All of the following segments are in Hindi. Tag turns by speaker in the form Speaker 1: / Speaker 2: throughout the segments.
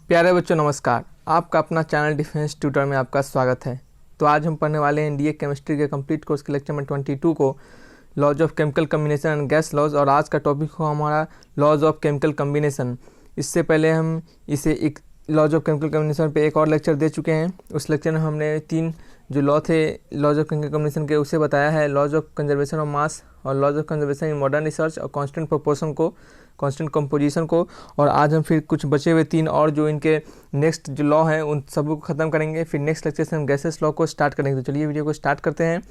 Speaker 1: प्यारे बच्चों नमस्कार। आपका अपना चैनल डिफेंस ट्यूटर में आपका स्वागत है। तो आज हम पढ़ने वाले हैं एनडीए केमिस्ट्री के कंप्लीट कोर्स के लेक्चर नंबर 22 को, laws of chemical combination and gas laws. और आज का टॉपिक हो हमारा लॉज ऑफ केमिकल कम्बिनेशन। इससे पहले हम इसे एक लॉज ऑफ केमिकल कम्बिनेशन पे एक और लेक्चर दे चुके हैं। उस लेक्चर में हमने 3 जो लॉ थे लॉज ऑफ केमिकल कम्बिनेशन के उसे बताया है, laws of conservation of mass और laws of conservation in modern research और कांस्टेंट प्रोपोर्शन को, कांस्टेंट कंपोजिशन को। और आज हम फिर कुछ बचे हुए 3 और जो इनके नेक्स्ट जो लॉ हैं उन सबको ख़त्म करेंगे। फिर नेक्स्ट लेक्चर से हम गैसेस लॉ को स्टार्ट करेंगे। तो चलिए वीडियो को स्टार्ट करते हैं।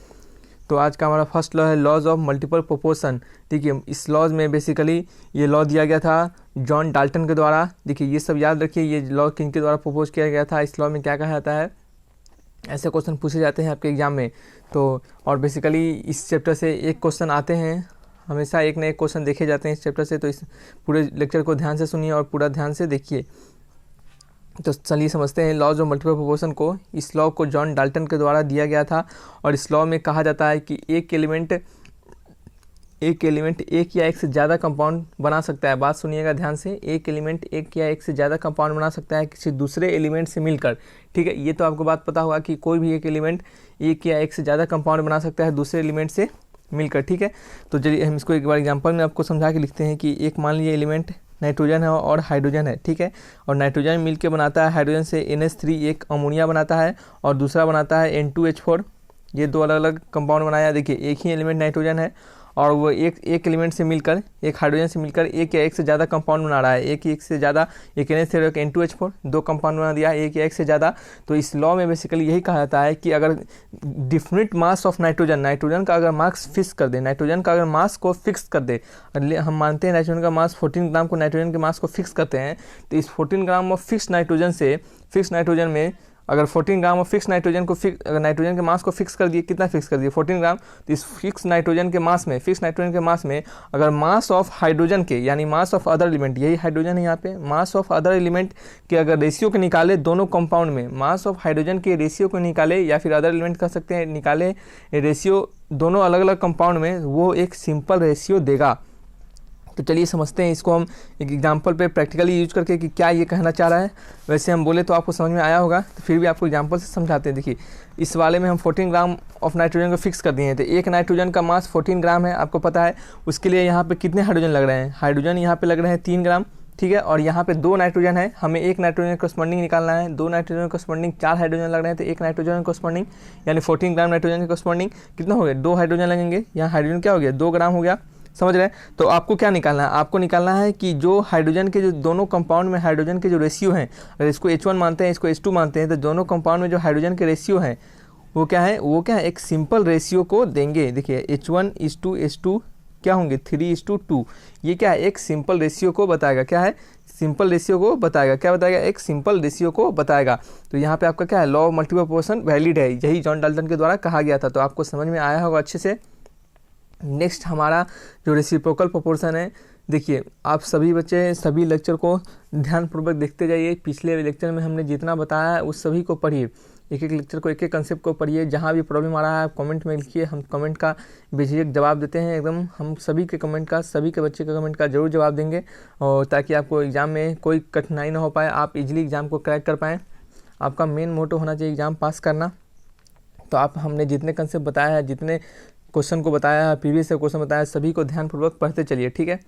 Speaker 1: तो आज का हमारा फर्स्ट लॉ है लॉज ऑफ मल्टीपल प्रोपोर्शन। देखिए इस लॉज में बेसिकली ये लॉ दिया गया था जॉन डाल्टन के द्वारा। देखिए ये सब याद रखिए, ये लॉ किन के द्वारा प्रपोज किया गया था, इस लॉ में क्या कहा जाता है, ऐसे क्वेश्चन पूछे जाते हैं आपके एग्जाम में। तो और बेसिकली इस चैप्टर से एक क्वेश्चन आते हैं, हमेशा एक न एक क्वेश्चन देखे जाते हैं इस चैप्टर से। तो इस पूरे लेक्चर को ध्यान से सुनिए और पूरा ध्यान से देखिए। तो चलिए समझते हैं लॉज ऑफ मल्टीपल प्रोपोर्शन को। इस लॉ को जॉन डाल्टन के द्वारा दिया गया था और इस लॉ में कहा जाता है कि एक एलिमेंट एक या एक से ज़्यादा कंपाउंड बना सकता है। बात सुनिएगा ध्यान से, एक एलिमेंट एक या एक से ज़्यादा कंपाउंड बना सकता है किसी दूसरे एलिमेंट से मिलकर। ठीक है, ये तो आपको बात पता होगा कि कोई भी एक एलिमेंट एक या एक से ज़्यादा कंपाउंड बना सकता है दूसरे एलिमेंट से मिलकर। ठीक है, तो चलिए हम इसको एक बार एग्जांपल में आपको समझा के लिखते हैं कि एक मान लीजिए एलिमेंट नाइट्रोजन है और हाइड्रोजन है। ठीक है, और नाइट्रोजन मिलकर बनाता है हाइड्रोजन से NH3 एक अमोनिया बनाता है और दूसरा बनाता है N2H4। ये 2 अलग अलग कंपाउंड बनाया। देखिए एक ही एलिमेंट नाइट्रोजन है और वो एक एलिमेंट से मिलकर, एक हाइड्रोजन से मिलकर एक या एक से ज़्यादा कंपाउंड बना रहा है। एक से ज़्यादा, एक NH3 एक N2H4, 2 कंपाउंड बना दिया एक या एक से ज़्यादा। तो इस लॉ में बेसिकली यही कहा जाता है कि अगर डिफिनिट मास ऑफ नाइट्रोजन का अगर मास फिक्स कर दे, नाइट्रोजन का अगर मास को फिक्स कर दे, हम मानते हैं नाइट्रोजन का मास 14 ग्राम को नाइट्रोजन के मास को फिक्स करते हैं। तो इस 14 ग्राम ऑफ फिक्स नाइट्रोजन में अगर 14 ग्राम ऑफ फिक्स नाइट्रोजन को अगर नाइट्रोजन के मास को फिक्स कर दिए, कितना फिक्स कर दिए 14 ग्राम, तो इस फिक्स नाइट्रोजन के मास में अगर मास ऑफ हाइड्रोजन के यानी मास ऑफ अदर एलिमेंट, यही हाइड्रोजन है यहाँ पे, मास ऑफ अदर एलिमेंट के अगर रेशियो को निकाले दोनों कंपाउंड में, मास ऑफ हाइड्रोजन के रेशियो को निकाले या फिर अदर एलिमेंट कर सकते हैं निकाले रेशियो दोनों अलग अलग कंपाउंड में, वो एक सिंपल रेशियो देगा। तो चलिए समझते हैं इसको हम एक एग्जांपल पे प्रैक्टिकली यूज करके कि क्या ये कहना चाह रहा है। वैसे हम बोले तो आपको समझ में आया होगा, तो फिर भी आपको एग्जांपल से समझाते हैं। देखिए इस वाले में हम 14 ग्राम ऑफ नाइट्रोजन को फिक्स कर दिए हैं। तो एक नाइट्रोजन का मास 14 ग्राम है, आपको पता है। उसके लिए यहाँ पे कितने हाइड्रोजन लग रहे हैं, हाइड्रोजन यहाँ पे लग रहे हैं 3 ग्राम। ठीक है, और यहाँ पे 2 नाइट्रोजन है, हमें एक नाइट्रोजन कॉरस्पॉन्डिंग निकालना है। 2 नाइट्रोजन कॉरस्पॉन्डिंग 4 हाइड्रोजन लग रहे हैं, तो एक नाइट्रोजन कॉरस्पॉन्डिंग यानी 14 ग्राम नाइट्रोजन के कॉरस्पॉन्डिंग कितना हो गया, 2 हाइड्रोजन लगेंगे। यहाँ हाइड्रोजन क्या हो गया, 2 ग्राम हो गया। समझ रहे हैं। तो आपको क्या निकालना है, आपको निकालना है कि जो हाइड्रोजन के जो दोनों कंपाउंड में हाइड्रोजन के जो रेशियो हैं, अगर इसको H1 मानते हैं इसको H2 मानते हैं, तो दोनों कंपाउंड में जो हाइड्रोजन के रेशियो हैं वो क्या है, एक सिंपल रेशियो को देंगे। देखिए H1:2 H2 क्या होंगे 3:2। ये क्या है, एक सिंपल रेशियो को बताएगा। क्या है, सिंपल रेशियो को बताएगा। क्या बताएगा, एक सिंपल रेशियो को बताएगा। तो यहाँ पे आपका क्या है, law of multiple proportion valid है, यही जॉन डाल्टन के द्वारा कहा गया था। तो आपको समझ में आया होगा अच्छे से। नेक्स्ट हमारा जो रेसिप्रोकल प्रोपोर्शन है, देखिए आप सभी बच्चे सभी लेक्चर को ध्यानपूर्वक देखते जाइए। पिछले लेक्चर में हमने जितना बताया है उस सभी को पढ़िए, एक एक लेक्चर को, एक एक कंसेप्ट को पढ़िए। जहाँ भी प्रॉब्लम आ रहा है आप कमेंट में लिखिए, हम कमेंट का बेझिझक जवाब देते हैं एकदम। हम सभी के कमेंट का, सभी के बच्चे के कमेंट का जरूर जवाब देंगे, और ताकि आपको एग्ज़ाम में कोई कठिनाई ना हो पाए, आप इजीली एग्ज़ाम को क्रैक कर पाएँ। आपका मेन मोटो होना चाहिए एग्ज़ाम पास करना। तो आप हमने जितने कंसेप्ट बताया है, जितने क्वेश्चन को बताया है, प्रीवियस क्वेश्चन बताया, सभी को ध्यानपूर्वक पढ़ते चलिए। ठीक है,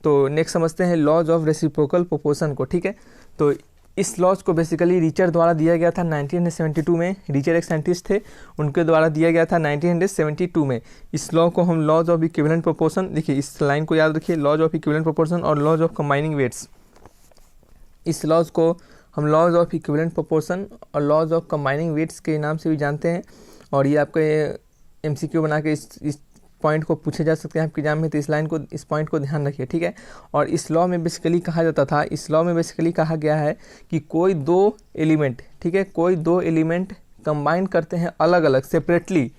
Speaker 1: तो नेक्स्ट समझते हैं लॉज ऑफ रेसिप्रोकल प्रोपोर्शन को। ठीक है, तो इस लॉज को बेसिकली रिचर द्वारा दिया गया था 1972 में। रिचर एक साइंटिस्ट थे, उनके द्वारा दिया गया था 1972 में। इस लॉ को हम लॉज ऑफ इक्विवेलेंट प्रोपोर्शन, देखिए इस लाइन को याद रखिए, लॉज ऑफ इक्विवेलेंट प्रोपोर्शन और लॉज ऑफ कंबाइनिंग वेट्स। इस लॉज को हम लॉज ऑफ इक्विवेलेंट प्रोपोर्शन और लॉज ऑफ कंबाइनिंग वेट्स के नाम से भी जानते हैं। और ये आपके MCQ बना के इस पॉइंट को पूछे जा सकते हैं आपके एग्जाम में। तो इस पॉइंट को ध्यान रखिए। ठीक है, और इस लॉ में बेसिकली कहा जाता था, इस लॉ में बेसिकली कहा गया है कि कोई 2 एलिमेंट, ठीक है, कोई 2 एलिमेंट कंबाइन करते हैं अलग अलग सेपरेटली,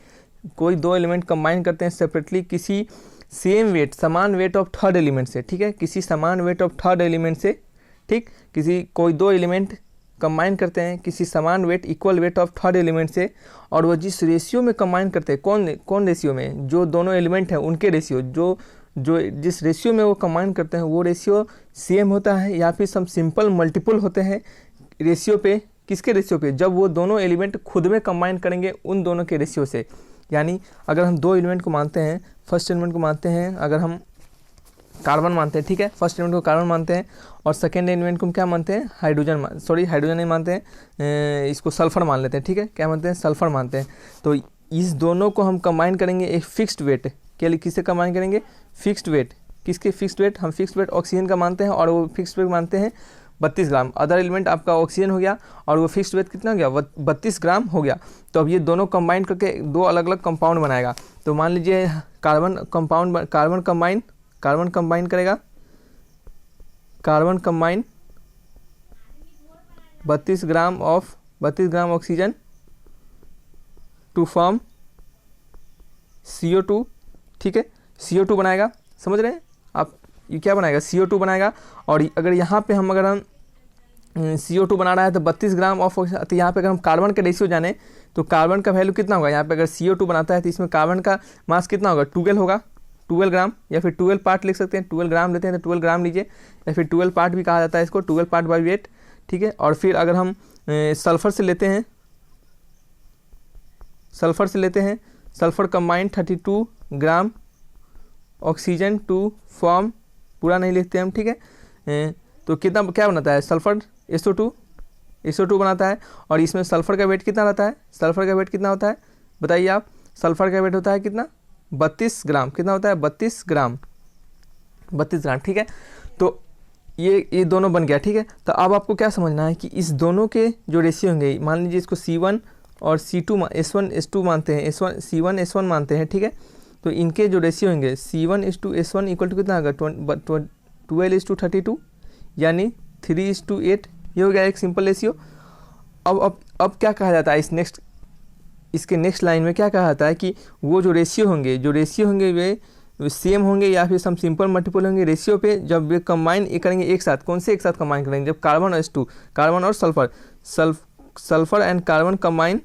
Speaker 1: कोई 2 एलिमेंट कंबाइन करते हैं सेपरेटली किसी सेम वेट, समान वेट ऑफ थर्ड एलिमेंट से। ठीक है, किसी समान वेट ऑफ थर्ड एलिमेंट से। ठीक, कोई 2 एलिमेंट कंबाइन करते हैं किसी समान weight, equal weight of third element से, और वो जिस रेशियो में कंबाइन करते हैं, कौन रेशियो में, जो दोनों एलिमेंट हैं उनके रेशियो, जो जिस रेशियो में वो कंबाइन करते हैं वो रेशियो सेम होता है या फिर सम सिंपल मल्टीपल होते हैं रेशियो पे, किसके रेशियो पे, जब वो दोनों एलिमेंट खुद में कंबाइन करेंगे उन दोनों के रेशियो से। यानी अगर हम दो एलिमेंट को मानते हैं, फर्स्ट एलिमेंट को मानते हैं अगर हम कार्बन मानते हैं, ठीक है, फर्स्ट एलिमेंट को कार्बन मानते हैं और सेकेंड एलिमेंट को हम क्या मानते हैं, हाइड्रोजन, हाइड्रोजन नहीं मानते हैं, इसको सल्फर मान लेते हैं, ठीक है, क्या मानते हैं, सल्फर मानते हैं। तो इस दोनों को हम कंबाइन करेंगे एक फिक्स्ड वेट के लिए, किससे कंबाइन करेंगे, फिक्स्ड वेट, किसके फिक्स्ड वेट, हम फिक्स्ड वेट ऑक्सीजन का मानते हैं और वो फिक्स्ड वेट मानते हैं 32 ग्राम। अदर एलिमेंट आपका ऑक्सीजन हो गया और वो फिक्स्ड वेट कितना हो गया, 32 ग्राम हो गया। तो अब ये दोनों कंबाइन करके दो अलग अलग कंपाउंड बनाएगा। तो मान लीजिए कार्बन कंपाउंड, कार्बन कंबाइन करेगा, carbon combine 32 gram oxygen to form CO2, ठीक है, CO2 बनाएगा, समझ रहे हैं आप, ये क्या बनाएगा, CO2 बनाएगा। और अगर यहाँ पे हम CO2 बना रहा है तो 32 ग्राम ऑफ, तो यहाँ पे अगर हम कार्बन का रेशियो जाने तो कार्बन का वैल्यू कितना होगा, यहाँ पे अगर CO2 बनाता है तो इसमें कार्बन का मास कितना होगा, 12 होगा, 12 ग्राम, या फिर 12 पार्ट लिख सकते हैं, 12 ग्राम लेते हैं तो 12 ग्राम लीजिए, या फिर 12 पार्ट भी कहा जाता है इसको, 12 पार्ट बाई वेट, ठीक है। और फिर अगर हम सल्फर से लेते हैं, sulphur combined 32 gram oxygen to form, पूरा नहीं लिखते हम, ठीक है, तो कितना क्या बनाता है, सल्फर SO2 बनाता है। और इसमें सल्फर का वेट कितना रहता है, सल्फर का वेट कितना होता है बताइए आप, सल्फर का वेट होता है कितना, 32 ग्राम, कितना होता है 32 ग्राम, ठीक है। तो ये दोनों बन गया, ठीक है। तो अब आपको क्या समझना है कि इस दोनों के जो रेशियो होंगे, मान लीजिए इसको C1 और C2 S1 S2 मानते हैं, C1 S1 मानते हैं, ठीक है। तो इनके जो रेशियो होंगे C1 S1 इक्वल टू कितना होगा 12:32, यानी 3:8, ये हो गया एक सिंपल रेशियो। अब क्या कहा जाता है इसके नेक्स्ट लाइन में क्या कहा जाता है कि वो जो रेशियो होंगे वे सेम होंगे या फिर सम सिंपल मल्टीपल होंगे रेशियो पे, जब वे कंबाइन करेंगे एक साथ, कौन से एक साथ कंबाइन करेंगे, जब कार्बन और H2, कार्बन और sulphur and carbon combine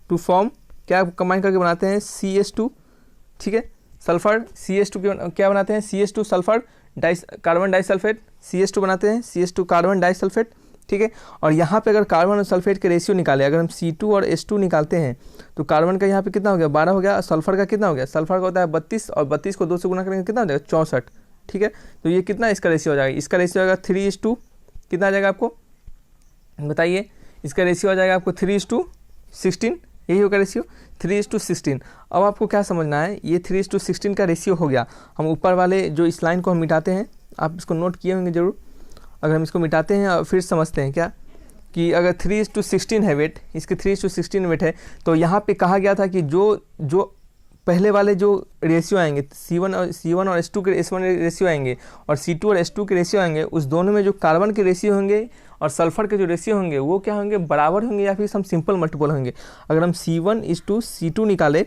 Speaker 1: to form, क्या कंबाइन करके बनाते हैं CH2, ठीक है, सल्फर CH2 क्या बनाते हैं, CH2 sulphur carbon disulphate, CH2 बनाते हैं, CH2 कार्बन डाइसल्फेट, ठीक है। और यहाँ पे अगर कार्बन और सल्फेट के रेशियो निकाले, अगर हम C2 और H2 निकालते हैं तो कार्बन का यहाँ पे कितना हो गया 12 हो गया, और सल्फर का कितना हो गया, सल्फर का होता है 32, और 32 को 2 से गुना करेंगे कितना हो जाएगा 64, ठीक है। तो ये कितना इसका रेशियो हो जाएगा, इसका रेशियो आएगा 3:, कितना आ जाएगा आपको बताइए, इसका रेशियो आ जाएगा आपको 3:16, यही होगा रेशियो 3:16। अब आपको क्या समझना है, ये 3:16 का रेशियो हो गया। हम ऊपर वाले जो इस लाइन को हम मिटाते हैं, आप इसको नोट किए होंगे जरूर, अगर हम इसको मिटाते हैं और फिर समझते हैं क्या कि अगर 3:16 है वेट, इसके 3:16 वेट है, तो यहाँ पे कहा गया था कि जो पहले वाले जो रेशियो आएंगे C1 और S2 के S1 रेशियो आएंगे और C2 और S2 के रेशियो आएंगे, उस दोनों में जो कार्बन के रेशियो होंगे और सल्फर के जो रेशियो होंगे वो क्या होंगे, बराबर होंगे या फिर सम सिंपल मल्टीपल होंगे। अगर हम C1:C2 निकाले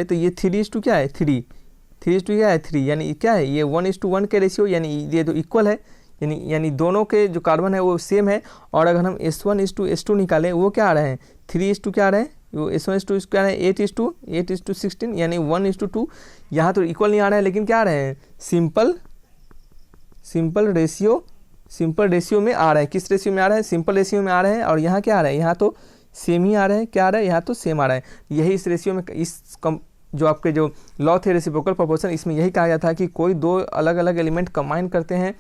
Speaker 1: तो ये 3:3 क्या है, 3:3 क्या है 3, यानी क्या है ये 1:1 के रेशियो, यानी ये तो इक्वल है, यानी दोनों के जो कार्बन है वो सेम है। और अगर हम S1:S2 निकालें वो क्या आ रहे हैं 3:, क्या आ रहे हैं वो S1:2 क्या है 8:16, यानी 1:2। यहाँ तो इक्वल नहीं आ रहा है लेकिन क्या आ रहे हैं सिंपल रेशियो में आ रहे हैं। किस रेशियो में आ रहे हैं, सिंपल रेशियो में आ रहे हैं। और यहाँ क्या आ रहा है, यहाँ तो सेम ही आ रहे हैं, क्या आ रहा है यहाँ तो सेम आ रहा है। यही इस रेशियो में जो आपके जो लॉ थे रेसिप्रोकल प्रोपोर्शन, इसमें यही कहा जाता है कि कोई दो अलग अलग एलिमेंट कंबाइन करते हैं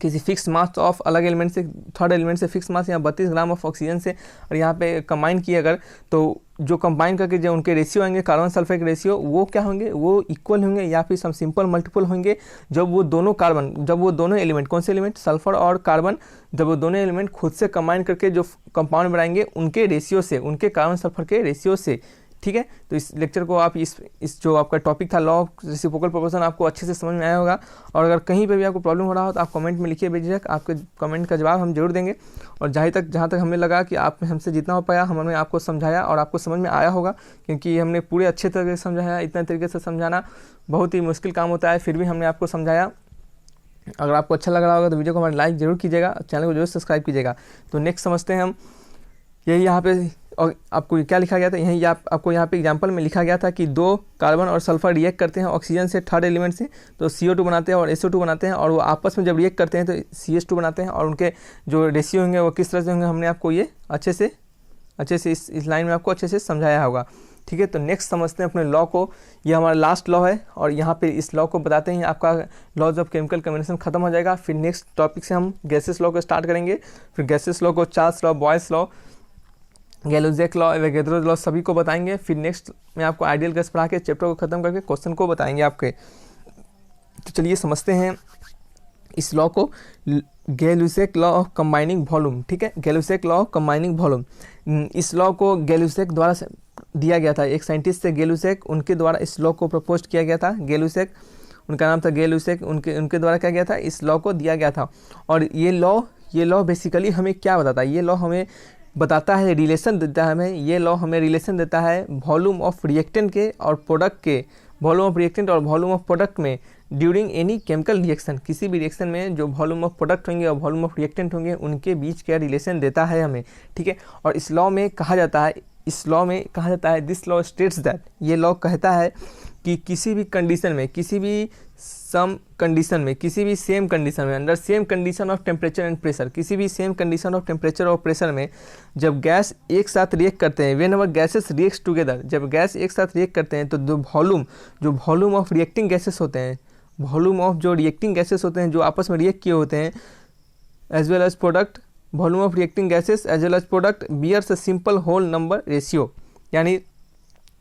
Speaker 1: किसी फिक्स मास ऑफ अलग एलिमेंट से, थर्ड एलिमेंट से फिक्स मास, यहाँ 32 ग्राम ऑफ ऑक्सीजन से, और यहाँ पे कंबाइन किए अगर, तो जो कंबाइन करके जो उनके रेशियो आएंगे कार्बन सल्फर के रेशियो वो क्या होंगे, वो इक्वल होंगे या फिर सम सिंपल मल्टीपल होंगे। जब वो दोनों एलिमेंट, कौन से एलिमेंट, सल्फर और कार्बन, जब वो दोनों एलिमेंट खुद से कंबाइन करके जो कंपाउंड बनाएंगे उनके रेशियो से, उनके कार्बन सल्फर के रेशियो से, ठीक है। तो इस लेक्चर को आप इस जो आपका टॉपिक था लॉ ऑफ रेसिप्रोकल प्रोपोर्शन आपको अच्छे से समझ में आया होगा। और अगर कहीं पे भी आपको प्रॉब्लम हो रहा हो तो आप कमेंट में लिखिए बेझिझक, आपके कमेंट का जवाब हम जरूर देंगे। और जहाँ तक हमें लगा कि आप हमसे जितना हो पाया हमने आपको समझाया और आपको समझ में आया होगा, क्योंकि हमने पूरे अच्छे तरीके से समझाया। इतने तरीके से समझाना बहुत ही मुश्किल काम होता है, फिर भी हमने आपको समझाया। अगर आपको अच्छा लग रहा होगा तो वीडियो को हमारे लाइक जरूर कीजिएगा, चैनल को जरूर सब्सक्राइब कीजिएगा। तो नेक्स्ट समझते हैं हम, यही यहाँ पे और आपको क्या लिखा गया था, यहीं आपको यहाँ पे एग्जांपल में लिखा गया था कि 2 कार्बन और सल्फर रिएक्ट करते हैं ऑक्सीजन से थर्ड एलिमेंट से, तो CO2 बनाते हैं और SO2 बनाते हैं, और वो आपस में जब रिएक्ट करते हैं तो CH2 बनाते हैं, और उनके जो रेशियो होंगे वो किस तरह से होंगे हमने आपको ये अच्छे से इस लाइन में आपको अच्छे से समझाया होगा। ठीक है, तो नेक्स्ट समझते हैं अपने लॉ को। ये हमारा लास्ट लॉ है और यहाँ पे इस लॉ को बताते हैं आपका लॉज ऑफ केमिकल कम्बिनेशन खत्म हो जाएगा। फिर नेक्स्ट टॉपिक से हम गैसेस लॉ को स्टार्ट करेंगे, फिर गैसेस लॉ को Charles law, Boyle's law, Gay Lussac law, Avogadro law सभी को बताएंगे। फिर नेक्स्ट में आपको आइडियल गैस पढ़ा के चैप्टर को खत्म करके क्वेश्चन को बताएंगे आपके। तो चलिए समझते हैं इस लॉ को, गैलोजिक लॉ ऑफ कंबाइनिंग वॉल्यूम। ठीक है, गैलोजिक लॉ ऑफ कंबाइनिंग वॉल्यूम, इस लॉ को गैलोजिक द्वारा दिया गया था, एक साइंटिस्ट थे गैलोजिक, उनके द्वारा इस लॉ को प्रपोज किया गया था। गैलोजिक उनका नाम था, गैलोजिक उनके द्वारा क्या गया था, इस लॉ को दिया गया था। और ये लॉ बेसिकली हमें क्या बताता है, ये लॉ हमें बताता है, रिलेशन देता है हमें, ये लॉ हमें रिलेशन देता है वॉल्यूम ऑफ रिएक्टेंट के और प्रोडक्ट के, वॉल्यूम ऑफ रिएक्टेंट और वॉल्यूम ऑफ प्रोडक्ट में ड्यूरिंग एनी केमिकल रिएक्शन, किसी भी रिएक्शन में जो वॉल्यूम ऑफ प्रोडक्ट होंगे और वॉल्यूम ऑफ रिएक्टेंट होंगे उनके बीच का रिलेशन देता है हमें। ठीक है, और इस लॉ में कहा जाता है दिस लॉ स्टेट्स दैट, ये लॉ कहता है कि किसी भी कंडीशन में, किसी भी सम कंडीशन में, किसी भी सेम कंडीशन में, under same condition of temperature and pressure, किसी भी सेम कंडीशन ऑफ टेम्परेचर और प्रेशर में जब गैस एक साथ रिएक्ट करते हैं, व्हेनेवर गैसेस रिएक्ट्स टुगेदर, जब गैस एक साथ रिएक्ट करते हैं तो जो वॉल्यूम ऑफ रिएक्टिंग गैसेस होते हैं, वॉल्यूम ऑफ जो रिएक्टिंग गैसेस होते हैं जो आपस में रिएक्ट किए होते हैं, as well as product, volume of reacting gases as well as product bears a simple whole number ratio, यानी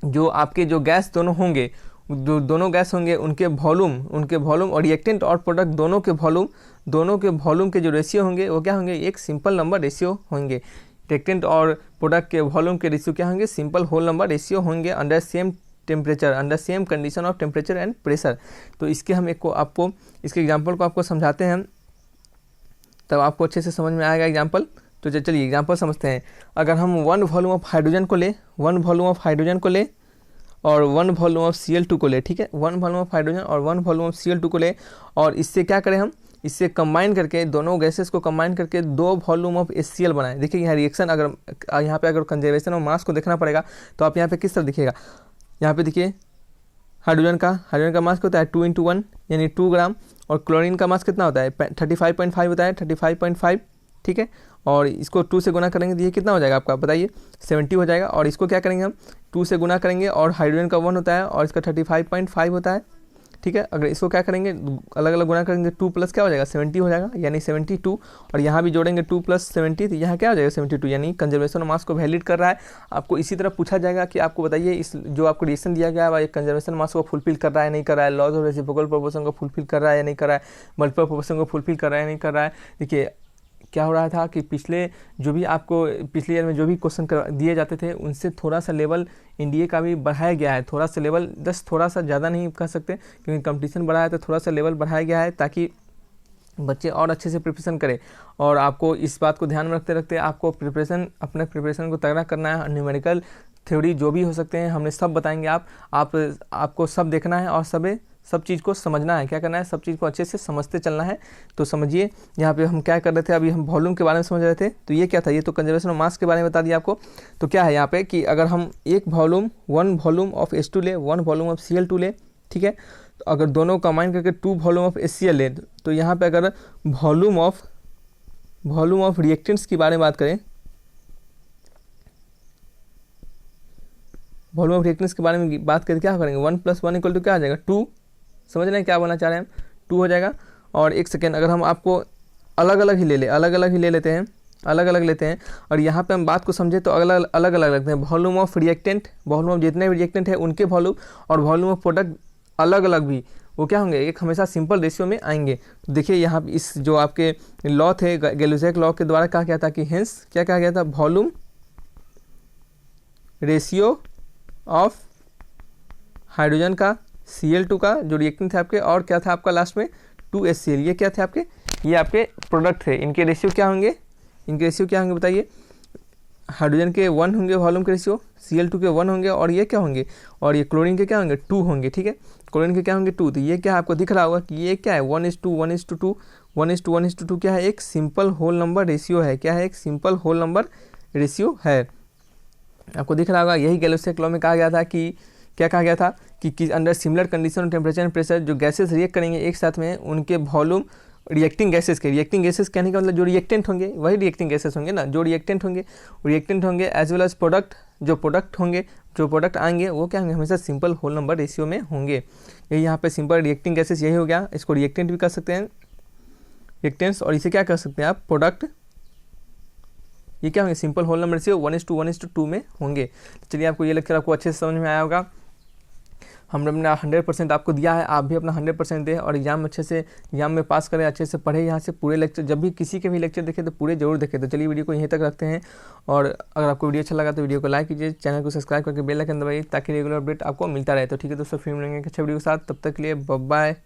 Speaker 1: जो आपके जो गैस दोनों होंगे, जो दोनों गैस होंगे उनके वॉल्यूम और रिएक्टेंट और प्रोडक्ट दोनों के वॉल्यूम के जो रेशियो होंगे वो क्या होंगे, एक सिंपल नंबर रेशियो होंगे। रिएक्टेंट और प्रोडक्ट के वॉल्यूम के रेशियो क्या होंगे, सिंपल होल नंबर रेशियो होंगे under same temperature, under same condition of temperature and pressure. तो इसके हम आपको इसके एग्जाम्पल को आपको समझाते हैं, तब आपको अच्छे से समझ में आएगा एग्जाम्पल। तो चलिए एग्जाम्पल समझते हैं। अगर हम 1 वॉल्यूम ऑफ हाइड्रोजन को ले, 1 वॉल्यूम ऑफ हाइड्रोजन को ले और 1 वॉल्यूम ऑफ Cl2 को ले, ठीक है, 1 वॉल्यूम ऑफ हाइड्रोजन और 1 वॉल्यूम ऑफ Cl2 को ले, और इससे क्या करें, हम इससे कंबाइन करके, दोनों गैसेस को कंबाइन करके 2 वॉल्यूम ऑफ HCl बनाएं। देखिए यहाँ रिएक्शन, अगर यहाँ पे अगर कंजर्वेशन ऑफ मास को देखना पड़ेगा तो आप यहाँ पे किस तरह दिखेगा, यहाँ पे देखिए हाइड्रोजन का मास होता है 2 × 1 यानी 2 ग्राम, और क्लोरीन का मास कितना होता है 35.5 होता है, 35.5, ठीक है, और इसको 2 से गुना करेंगे तो ये कितना हो जाएगा आपका बताइए, 70 हो जाएगा। और इसको क्या करेंगे हम 2 से गुना करेंगे, और हाइड्रोजन का 1 होता है और इसका 35.5 होता है, ठीक है। अगर इसको क्या करेंगे अलग अलग गुना करेंगे, 2 प्लस क्या हो जाएगा 70 हो जाएगा, यानी 72, और यहाँ भी जोड़ेंगे 2 + 70 तो यहाँ क्या हो जाएगा 72, यानी कंजर्वेशन ऑफ मास को वैलिड कर रहा है। आपको इसी तरह पूछा जाएगा कि आपको बताइए इस जो आपको रिएक्शन दिया गया है वह कंजर्वेशन मास को फुलफिल कर रहा है नहीं कर रहा है, लॉज ऑफ रेसिप्रोकल प्रोपोर्शन को फुलफिल कर रहा है या नहीं कर रहा है, मल्टीपल प्रोपोर्शन को फुलफिल कर रहा है नहीं कर रहा है। देखिए क्या हो रहा था कि पिछले ईयर में जो भी क्वेश्चन दिए जाते थे उनसे थोड़ा सा लेवल एनडीए का भी बढ़ाया गया है, थोड़ा सा लेवल, जस्ट थोड़ा सा, ज़्यादा नहीं कह सकते क्योंकि कंपटीशन बढ़ा है, तो थोड़ा सा लेवल बढ़ाया गया है ताकि बच्चे और अच्छे से प्रिपरेशन करें। और आपको इस बात को ध्यान में रखते रखते आपको अपने प्रिपरेशन को तगड़ा करना है। न्यूमेरिकल थ्योरी जो भी हो सकते हैं हमने सब बताएंगे, आपको सब देखना है और सब चीज़ को समझना है, क्या करना है, सब चीज़ को अच्छे से समझते चलना है। तो समझिए यहाँ पे हम क्या कर रहे थे, अभी हम वॉल्यूम के बारे में समझ रहे थे, तो ये क्या था, ये तो कंजर्वेशन ऑफ मास के बारे में बता दिया आपको। तो क्या है यहाँ पे कि अगर हम 1 वॉल्यूम ऑफ H2 ले, 1 वॉल्यूम ऑफ Cl2 ले, ठीक है, तो अगर दोनों कंबाइन करके 2 वॉल्यूम ऑफ HCl ले, तो यहाँ पे अगर वॉल्यूम ऑफ रिएक्टेंट्स की बारे में बात करें, वॉल्यूम ऑफ रिएक्टेंट्स के बारे में बात करके क्या करेंगे, 1 + 1 = क्या आ जाएगा 2, समझ रहे हैं क्या बोलना चाह रहे हैं हम, 2 हो जाएगा। और एक सेकेंड, अगर हम आपको अलग अलग ही ले लेते हैं और यहाँ पे हम बात को समझे तो अलग अलग लगते हैं। वॉल्यूम ऑफ जितने भी रिएक्टेंट है उनके वॉल्यूम और वॉल्यूम ऑफ प्रोडक्ट अलग अलग भी वो क्या होंगे, एक हमेशा सिंपल रेशियो में आएंगे। तो देखिए यहाँ इस जो आपके लॉ थे गैलोजिक लॉ के द्वारा कहा गया था कि हेंस क्या कहा गया था, वॉल्यूम रेशियो ऑफ हाइड्रोजन का Cl2 का जो रिएक्टेंट थे आपके, और क्या था आपका लास्ट में 2HCl, ये क्या थे आपके, ये आपके प्रोडक्ट थे। इनके रेशियो क्या होंगे बताइए, हाइड्रोजन के 1 होंगे वॉल्यूम के रेशियो, Cl2 के 1 होंगे, और ये क्या होंगे, और ये क्लोरीन के क्या होंगे 2 होंगे, ठीक है, क्लोरीन के क्या होंगे 2। तो ये क्या आपको दिख रहा होगा कि ये क्या है 1:1:2 क्या है, एक सिंपल होल नंबर रेशियो है, क्या है, एक सिंपल होल नंबर रेशियो है। आपको दिख रहा होगा, यही गैलोसियस लॉ में कहा गया था कि क्या कहा गया था कि under similar condition temperature and pressure जो गैसेस रिएक्ट करेंगे एक साथ में, उनके वॉल्यूम रिएक्टिंग गैसेस कहने का मतलब जो रिएक्टेंट होंगे वही रिएक्टिंग गैसेस होंगे ना, जो रिएक्टेंट होंगे एज वेल एज प्रोडक्ट, जो प्रोडक्ट आएंगे वो क्या होंगे, हमेशा सिंपल होल नंबर रेशियो में होंगे। यही यहाँ पे सिंपल रिएक्टिंग गैसेस यही हो गया, इसको रिएक्टेंट भी कर सकते हैं, रिएक्टेंट्स, और इसे क्या कर सकते हैं आप, प्रोडक्ट। ये क्या होंगे, सिंपल होल नंबर रेशियो 1:1:2 में होंगे। चलिए, आपको ये लेक्चर आपको अच्छे से समझ में आया होगा। हमने अपना 100% आपको दिया है, आप भी अपना 100% दें और एग्जाम में पास करें, अच्छे से पढ़े। यहाँ से पूरे लेक्चर, जब भी किसी के भी लेक्चर देखें तो पूरे जरूर देखें। तो चलिए वीडियो को यहीं तक रखते हैं, और अगर आपको वीडियो अच्छा लगा तो वीडियो को लाइक कीजिए, चैनल को सब्सक्राइब करके बेल आइकन दबाइए ताकि रेगुलर अपडेट आपको मिलता रहे। तो ठीक है दोस्तों, फिर मिलेंगे एक अच्छे वीडियो के साथ, तब तक के लिए बाय बाय।